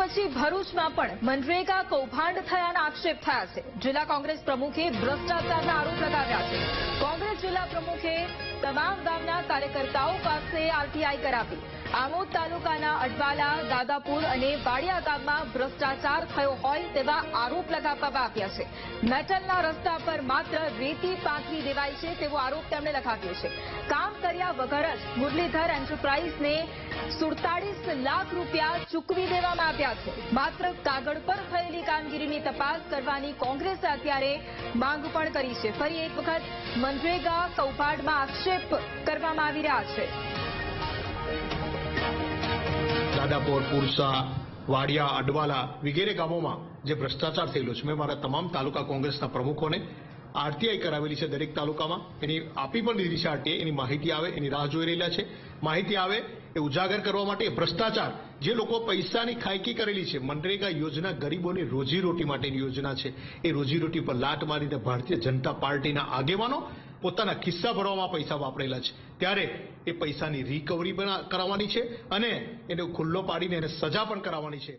પછી ભરૂચમાં પણ મનરેગા કૌભાંડ થયાના આક્ષેપ થયા છે। જિલ્લા કોંગ્રેસ પ્રમુખે ભ્રષ્ટાચારના આરોપ લગાવ્યા છે। કોંગ્રેસ જિલ્લા પ્રમુખે તમામ ગામના કાર્યકર્તાઓ પાસે આરટીઆઈ કરાવી। આમોદ તાલુકાના અડવાલા, દાદાપુર અને વાડિયા ગામમાં ભ્રષ્ટાચાર થયો હોય તેવા આરોપ લગાવવામાં આવ્યા છે। મેટલના રસ્તા પર માત્ર રેતી પાથરી દેવાય છે તેવો આરોપ તેમણે લગાવ્યો છે। કામ કર્યા વગર જ મુરલીધર એન્ટરપ્રાઇઝને 47 લાખ રૂપિયા ચૂકવી દેવામાં આવ્યા છે। માત્ર કાગળ પર થયેલી કામગીરીની તપાસ કરવાની કોંગ્રેસે અત્યારે માંગ પણ કરી છે। ફરી એક વખત મનરેગા કૌભાંડમાં આક્ષેપ કરવામાં આવી રહ્યા છે। દાદાપુર, પુરસા, વાડિયા, અડવાલા વગેરે ગામોમાં જે ભ્રષ્ટાચાર થયેલો છે, મેં મારા તમામ તાલુકા કોંગ્રેસના પ્રમુખોને આરટીઆઈ કરાવેલી છે। દરેક તાલુકામાં એની આપી પણ દીધી છે આરટીઆઈ। એની માહિતી આવે એની રાહ જોઈ રહેલા છે। માહિતી આવે એ ઉજાગર કરવા માટે ભ્રષ્ટાચાર જે લોકો પૈસાની ખાયકી કરેલી છે। મનરેગા યોજના ગરીબોની રોજીરોટી માટેની યોજના છે। એ રોજીરોટી પર લાટ મારીને ભારતીય જનતા પાર્ટીના આગેવાનો પોતાના ખિસ્સા ભરવામાં પૈસા વાપરેલા છે। ત્યારે એ પૈસાની રિકવરી પણ કરાવવાની છે અને એને ખુલ્લો પાડીને એને સજા પણ કરાવવાની છે।